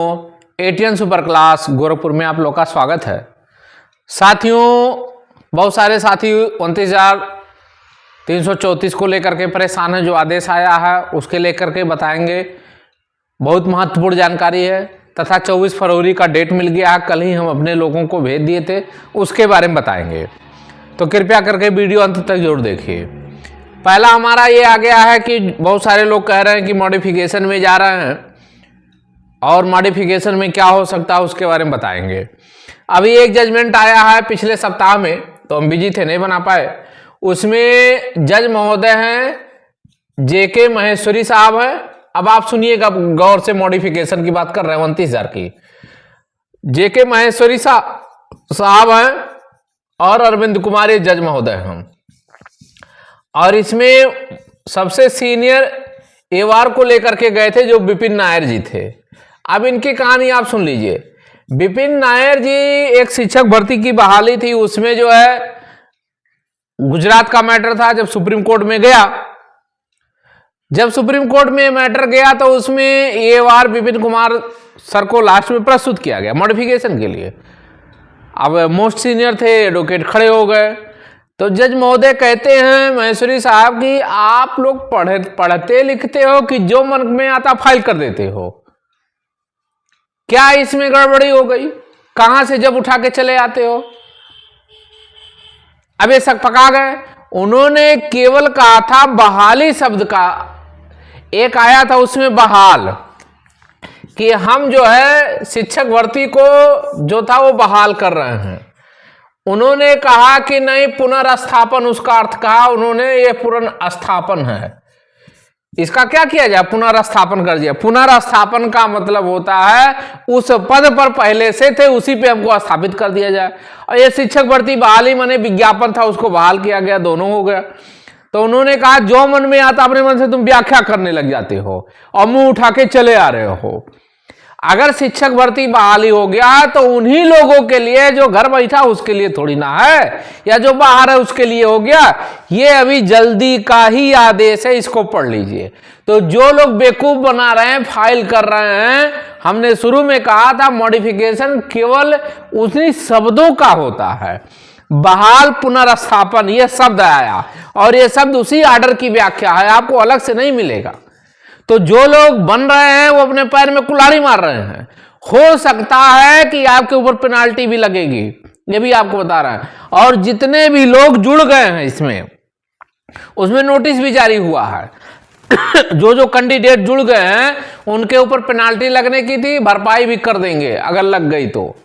ATN super class Gorakhpur में आप लोग का स्वागत है। साथियों, बहुत सारे साथी 29,334 को लेकर के परेशान है। जो आदेश आया है उसके लेकर के बताएंगे। बहुत महत्वपूर्ण जानकारी है तथा 24 फरवरी का डेट मिल गया है। कल ही हम अपने लोगों को भेज दिए थे, उसके बारे में बताएंगे, तो कृपया करके वीडियो अंत तक जरूर देखिए। पहला हमारा ये आ गया है कि बहुत सारे लोग कह रहे हैं कि मॉडिफिकेशन में जा रहे हैं और मॉडिफिकेशन में क्या हो सकता है उसके बारे में बताएंगे। अभी एक जजमेंट आया है पिछले सप्ताह में, तो हम बिजी थे नहीं बना पाए। उसमें जज महोदय हैं जेके महेश्वरी साहब हैं। अब आप सुनिएगा गौर से, मॉडिफिकेशन की बात कर रहे हैं 29,000 की। जेके महेश्वरी साहब हैं और अरविंद कुमार जज महोदय हैं। और इसमें सबसे सीनियर एवार को लेकर के गए थे जो विपिन नायर जी थे। अब इनकी कहानी आप सुन लीजिए। विपिन नायर जी एक शिक्षक भर्ती की बहाली थी, उसमें जो है गुजरात का मैटर था। जब सुप्रीम कोर्ट में गया, जब सुप्रीम कोर्ट में मैटर गया तो उसमें ये बार विपिन कुमार सर को लास्ट में प्रस्तुत किया गया मॉडिफिकेशन के लिए। अब मोस्ट सीनियर थे, एडवोकेट खड़े हो गए। तो जज महोदय कहते हैं महेश्वरी साहब की, आप लोग पढ़ते लिखते हो कि जो मन में आता फाइल कर देते हो, क्या इसमें गड़बड़ी हो गई? कहां से जब उठा के चले आते हो? अब ये शक पका गए। उन्होंने केवल कहा था बहाली शब्द का एक आया था उसमें बहाल, कि हम जो है शिक्षक भर्ती को जो था वो बहाल कर रहे हैं। उन्होंने कहा कि नहीं, पुनर्स्थापन उसका अर्थ कहा उन्होंने, ये पुनर्स्थापन है। इसका क्या किया जाए? पुनर्स्थापन कर दिया। पुनर्स्थापन का मतलब होता है उस पद पर पहले से थे उसी पे हमको स्थापित कर दिया जाए। और ये शिक्षक भर्ती बहाली माने विज्ञापन था, उसको बहाल किया गया, दोनों हो गया। तो उन्होंने कहा जो मन में आता अपने मन से तुम व्याख्या करने लग जाते हो और मुंह उठा के चले आ रहे हो। अगर शिक्षक भर्ती बहाली हो गया तो उन्हीं लोगों के लिए जो घर बैठा उसके लिए थोड़ी ना है, या जो बाहर है उसके लिए हो गया। ये अभी जल्दी का ही आदेश है, इसको पढ़ लीजिए। तो जो लोग बेवकूफ बना रहे हैं, फाइल कर रहे हैं, हमने शुरू में कहा था मॉडिफिकेशन केवल उन्हीं शब्दों का होता है। बहाल, पुनर्स्थापन, ये शब्द आया और ये शब्द उसी आर्डर की व्याख्या है, आपको अलग से नहीं मिलेगा। तो जो लोग बन रहे हैं वो अपने पैर में कुल्हाड़ी मार रहे हैं। हो सकता है कि आपके ऊपर पेनाल्टी भी लगेगी, ये भी आपको बता रहा है। और जितने भी लोग जुड़ गए हैं इसमें, उसमें नोटिस भी जारी हुआ है। जो कैंडिडेट जुड़ गए हैं उनके ऊपर पेनाल्टी लगने की थी, भरपाई भी कर देंगे अगर लग गई तो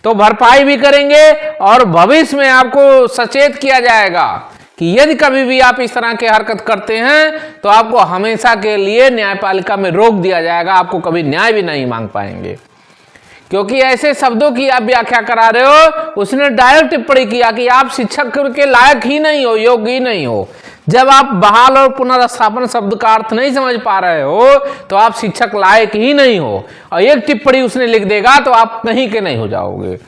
भरपाई भी करेंगे। और भविष्य में आपको सचेत किया जाएगा कि यदि कभी भी आप इस तरह की हरकत करते हैं तो आपको हमेशा के लिए न्यायपालिका में रोक दिया जाएगा, आपको कभी न्याय भी नहीं मांग पाएंगे। क्योंकि ऐसे शब्दों की आप व्याख्या करा रहे हो। उसने डायरेक्ट टिप्पणी किया कि आप शिक्षक के लायक ही नहीं हो, योग्य ही नहीं हो। जब आप बहाल और पुनर्स्थापन शब्द का अर्थ नहीं समझ पा रहे हो तो आप शिक्षक लायक ही नहीं हो। और एक टिप्पणी उसने लिख देगा तो आप कहीं के नहीं हो जाओगे।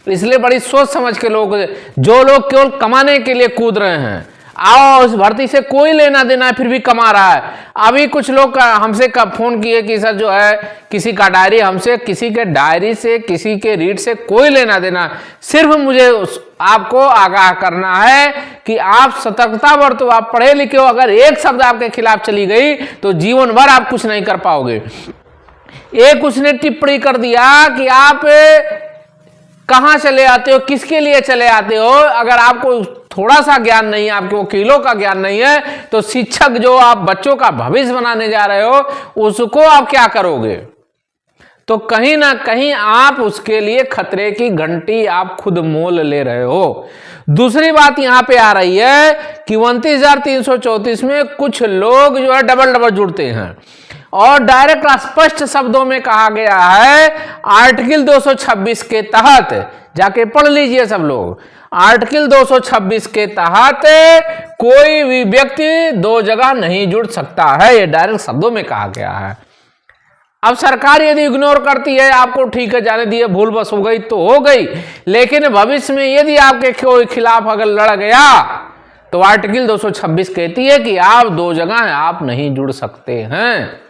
इसलिए बड़ी सोच समझ के लोग, जो लोग केवल कमाने के लिए कूद रहे हैं, आओ उस भर्ती से कोई लेना देना है फिर भी कमा रहा है। अभी कुछ लोग हमसे फोन किए कि सर जो है किसी का डायरी, हमसे किसी के डायरी से, किसी के रीड से कोई लेना देना, सिर्फ मुझे आपको आगाह करना है कि आप सतर्कता बरतो। आप पढ़े लिखे हो, अगर एक शब्द आपके खिलाफ चली गई तो जीवन भर आप कुछ नहीं कर पाओगे। एक उसने टिप्पणी कर दिया कि आप कहां चले आते हो, किसके लिए चले आते हो। अगर आपको थोड़ा सा ज्ञान नहीं है, आपके वकीलों का ज्ञान नहीं है, तो शिक्षक जो आप बच्चों का भविष्य बनाने जा रहे हो उसको आप क्या करोगे? तो कहीं ना कहीं आप उसके लिए खतरे की घंटी आप खुद मोल ले रहे हो। दूसरी बात यहां पे आ रही है कि 29,334 में कुछ लोग जो है डबल जुड़ते हैं और डायरेक्ट स्पष्ट शब्दों में कहा गया है आर्टिकल 226 के तहत, जाके पढ़ लीजिए सब लोग। आर्टिकल 226 के तहत कोई भी व्यक्ति दो जगह नहीं जुड़ सकता है, ये डायरेक्ट शब्दों में कहा गया है। अब सरकार यदि इग्नोर करती है, आपको ठीक है जाने दिए, भूल बस हो गई तो हो गई, लेकिन भविष्य में यदि आपके कोई खिलाफ अगर लड़ गया तो आर्टिकल 226 कहती है कि आप दो जगह आप नहीं जुड़ सकते हैं।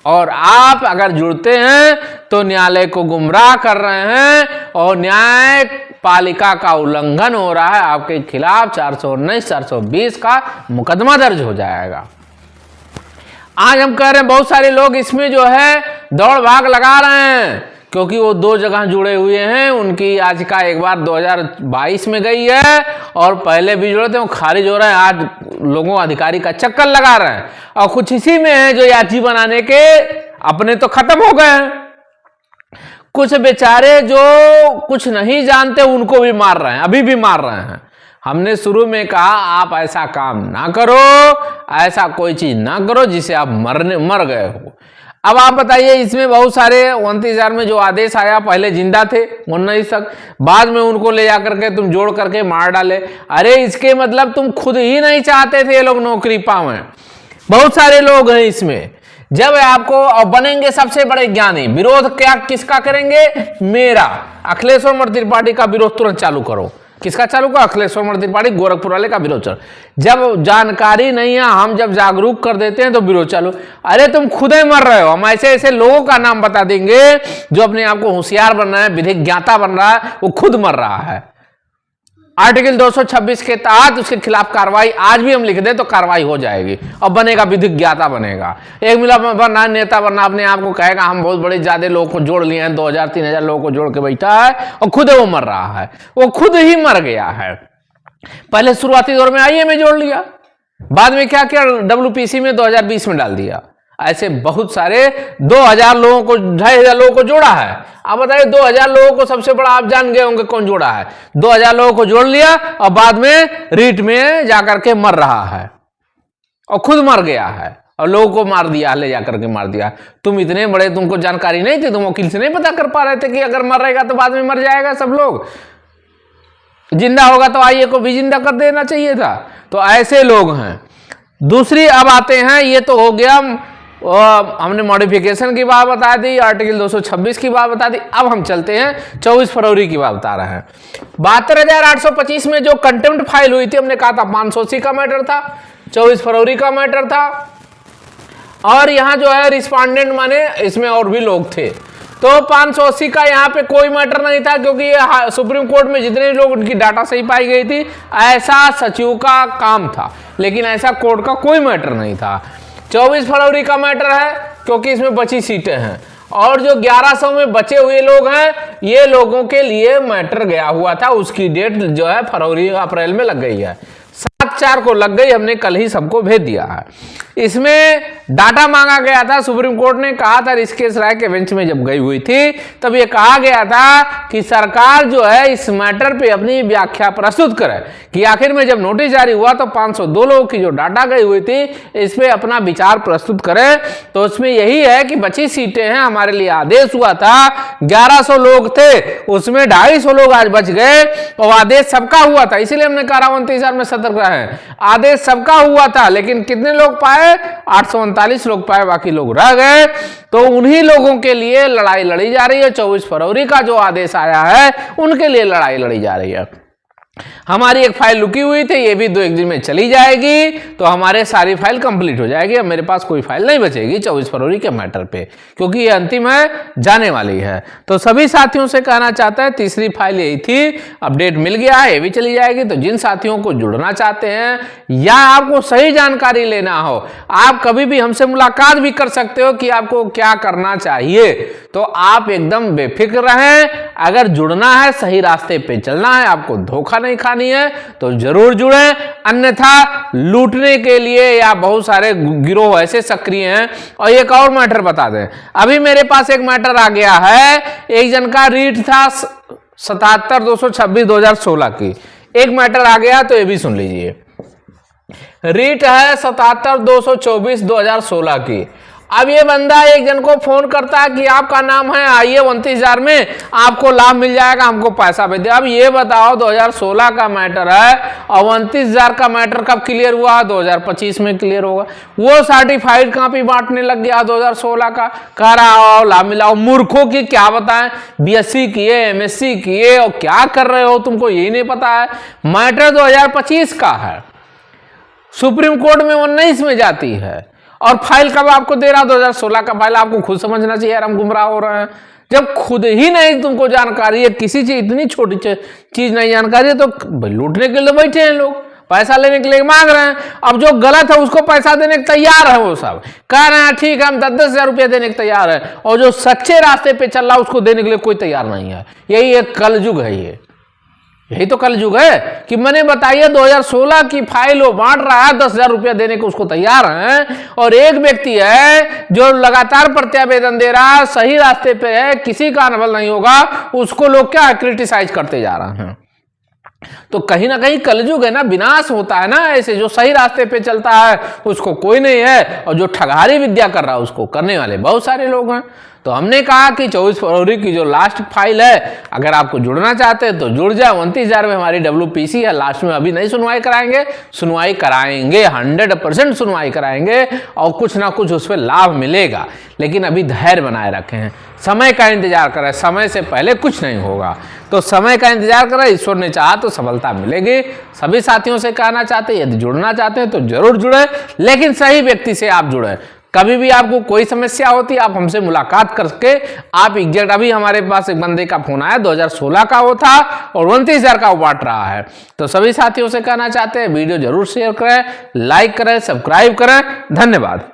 और आप अगर जुड़ते हैं तो न्यायालय को गुमराह कर रहे हैं और न्यायपालिका का उल्लंघन हो रहा है। आपके खिलाफ 419, 420 का मुकदमा दर्ज हो जाएगा। आज हम कह रहे हैं बहुत सारे लोग इसमें जो है दौड़ भाग लगा रहे हैं क्योंकि वो 2 जगह जुड़े हुए हैं। उनकी याचिका एक बार 2022 में गई है और पहले भी जुड़े थे, वो खारिज हो रहे हैं। आज लोगों अधिकारी का चक्कर लगा रहे हैं और कुछ इसी में है जो याची बनाने के अपने तो खत्म हो गए हैं। कुछ बेचारे जो कुछ नहीं जानते उनको भी मार रहे हैं, अभी भी मार रहे हैं। हमने शुरू में कहा आप ऐसा काम ना करो, ऐसा कोई चीज ना करो जिसे आप मर गए हो। अब आप बताइए, इसमें बहुत सारे 29,000 में जो आदेश आया, पहले जिंदा थे 19 तक, बाद में उनको ले जाकर के तुम जोड़ करके मार डाले। अरे इसके मतलब तुम खुद ही नहीं चाहते थे ये लोग नौकरी पावें। बहुत सारे लोग हैं इसमें। जब आपको अब बनेंगे सबसे बड़े ज्ञानी, विरोध क्या किसका करेंगे? मेरा, अखिलेश्वर मर्द त्रिपाठी का विरोध तुरंत चालू करो। किसका चालू करो? अखिलेश्वर मर्द त्रिपाठी, गोरखपुर वाले का विरोध चालू। जब जानकारी नहीं है, हम जब जागरूक कर देते हैं तो विरोध चालू। अरे तुम खुद ही मर रहे हो। हम ऐसे ऐसे लोगों का नाम बता देंगे जो अपने आप को होशियार बन रहा है, विधिक ज्ञाता बन रहा है, वो खुद मर रहा है। आर्टिकल 226 के तहत उसके खिलाफ कार्रवाई आज भी हम लिख दें तो कार्रवाई हो जाएगी और बनेगा विधिक ज्ञाता बनेगा। एक मिला बनना, नेता बनना, अपने आप को कहेगा हम बहुत बड़े ज्यादा लोगों को जोड़ लिए हैं, 2000 3000 लोगों को जोड़ के बैठा है और खुद वो मर रहा है। वो खुद ही मर गया है। पहले शुरुआती दौर में आईए में जोड़ लिया, बाद में क्या किया, WPC में 2020 में डाल दिया। ऐसे बहुत सारे 2000 लोगों को, 2500 लोगों को जोड़ा है। आप बताइए 2000 लोगों को सबसे बड़ा आप जान गए होंगे कौन जोड़ा है। 2000 लोगों को जोड़ लिया और बाद में रीट में जाकर के मर रहा है और खुद मर गया है और लोगों को मार दिया, ले जाकर के मार दिया। तुम इतने बड़े, तुमको जानकारी नहीं थी, तुम वकील से नहीं पता कर पा रहे थे कि अगर मर रहेगा तो बाद में मर जाएगा सब लोग, जिंदा होगा तो आईए को भी जिंदा कर देना चाहिए था। तो ऐसे लोग हैं। दूसरी अब आते हैं, ये तो हो गया, हमने मॉडिफिकेशन की बात बता दी, आर्टिकल 226 की बात बता दी। अब हम चलते हैं 24 फरवरी की बात बता रहे हैं। 72,825 में जो कंटेम्प्ट फाइल हुई थी, हमने कहा था 580 का मैटर था, 24 फरवरी का मैटर था। और यहां जो है रिस्पॉन्डेंट माने इसमें और भी लोग थे, तो 580 का यहाँ पे कोई मैटर नहीं था क्योंकि ये सुप्रीम कोर्ट में जितने लोग उनकी डाटा सही पाई गई थी, ऐसा सचिव का काम था, लेकिन ऐसा कोर्ट का कोई मैटर नहीं था। 24 फरवरी का मैटर है क्योंकि इसमें बची सीटें हैं और जो 1100 में बचे हुए लोग हैं, ये लोगों के लिए मैटर गया हुआ था। उसकी डेट जो है फरवरी अप्रैल में लग गई है, 7/4 को लग गई, हमने कल ही सबको भेज दिया है। इसमें डाटा मांगा गया था, सुप्रीम कोर्ट ने कहा था रिस्केस राय के बेंच में जब गई हुई थी तब ये कहा गया था कि सरकार जो है इस मैटर पे अपनी व्याख्या प्रस्तुत करे कि आखिर में जब नोटिस जारी हुआ तो 502 लोगों की जो डाटा गई हुई थी इस पे अपना विचार प्रस्तुत करे। तो उसमें यही है कि बची सीटें हैं, हमारे लिए आदेश हुआ था 1100 लोग थे, उसमें 250 लोग आज बच गए और आदेश सबका हुआ था, इसीलिए हमने कहा 29,000 में सतर्क रहे। आदेश सबका हुआ था लेकिन कितने लोग पाए? 839 लोग पाए, बाकी लोग रह गए। तो उन्हीं लोगों के लिए लड़ाई लड़ी जा रही है। 24 फरवरी का जो आदेश आया है उनके लिए लड़ाई लड़ी जा रही है। हमारी एक फाइल रुकी हुई थी, ये भी 2-1 दिन में चली जाएगी तो हमारे सारी फाइल कंप्लीट हो जाएगी। अब मेरे पास कोई फाइल नहीं बचेगी 24 फरवरी के मैटर पे, क्योंकि ये अंतिम है, जाने वाली है। तो सभी साथियों से कहना चाहता है, तीसरी फाइल यही थी, अपडेट मिल गया है, ये भी चली जाएगी। तो जिन साथियों को जुड़ना चाहते हैं या आपको सही जानकारी लेना हो, आप कभी भी हमसे मुलाकात भी कर सकते हो कि आपको क्या करना चाहिए। तो आप एकदम बेफिक्र रहें। अगर जुड़ना है, सही रास्ते पे चलना है, आपको धोखा नहीं खानी है तो जरूर जुड़ें, अन्यथा लूटने के लिए या बहुत सारे गिरोह ऐसे सक्रिय हैं। और एक और मैटर बता दें, अभी मेरे पास एक मैटर आ गया है, एक जन का रीट था 77/226/2016 की, एक मैटर आ गया तो ये भी सुन लीजिए। रीट है 77/224/2016 की। अब ये बंदा एक जन को फोन करता है कि आपका नाम है, आइए 29,000 में आपको लाभ मिल जाएगा, हमको पैसा भेज दे। अब ये बताओ 2016 का मैटर है और 29,000 का मैटर कब क्लियर हुआ? 2025 में क्लियर होगा। वो सर्टिफाइड कॉपी बांटने लग गया 2016 का, कह रहा हो लाभ मिला। मूर्खों की क्या बताएं, BSc किए, MSc किए और क्या कर रहे हो, तुमको यही नहीं पता है। मैटर 2025 का है, सुप्रीम कोर्ट में 19 में जाती है और फाइल कब आपको दे रहा, 2016 का फाइल। आपको खुद समझना चाहिए यार, हम गुमराह हो रहे हैं। जब खुद ही नहीं तुमको जानकारी है, किसी चीज इतनी छोटी चीज नहीं जानकारी है, तो भाई लूटने के लिए बैठे हैं लोग, पैसा लेने के लिए मांग रहे हैं। अब जो गलत है उसको पैसा देने के तैयार है, वो सब कह रहे हैं ठीक है हम 10-10 हजार रुपया देने के तैयार है, और जो सच्चे रास्ते पे चल रहा है उसको देने के लिए कोई तैयार नहीं है। यही एक कलयुग है, यही तो कलयुग है कि मैंने बताइए 2016 की फाइल वो बांट रहा है, 10 हजार रुपया देने को उसको तैयार है, और एक व्यक्ति है जो लगातार प्रत्यावेदन दे रहा है, सही रास्ते पे है, किसी का अनबल नहीं होगा, उसको लोग क्या क्रिटिसाइज करते जा रहे हैं। तो कहीं ना कहीं कलयुग है ना, विनाश होता है ना ऐसे। जो सही रास्ते पे चलता है उसको कोई नहीं है, और जो ठगारी विद्या कर रहा है उसको करने वाले बहुत सारे लोग हैं। तो हमने कहा कि 24 फरवरी की जो लास्ट फाइल है, अगर आपको जुड़ना चाहते हैं तो जुड़ जाए। 29,000 में हमारी WPC है। लास्ट में अभी नहीं सुनवाई कराएंगे, सुनवाई कराएंगे, 100% सुनवाई कराएंगे, और कुछ ना कुछ उस पर लाभ मिलेगा। लेकिन अभी धैर्य बनाए रखें, समय का इंतजार करें, समय से पहले कुछ नहीं होगा। तो समय का इंतजार करें, ईश्वर ने चाहा तो सफलता मिलेगी। सभी साथियों से कहना चाहते हैं, यदि जुड़ना चाहते हैं तो जरूर जुड़े, लेकिन सही व्यक्ति से आप जुड़े। कभी भी आपको कोई समस्या होती है, आप हमसे मुलाकात करके आप एग्जैक्ट, अभी हमारे पास एक बंदे का फोन आया, 2016 का वो था और 29,000 का वो बांट रहा है। तो सभी साथियों से कहना चाहते हैं वीडियो जरूर शेयर करें, लाइक करें, सब्सक्राइब करें। धन्यवाद।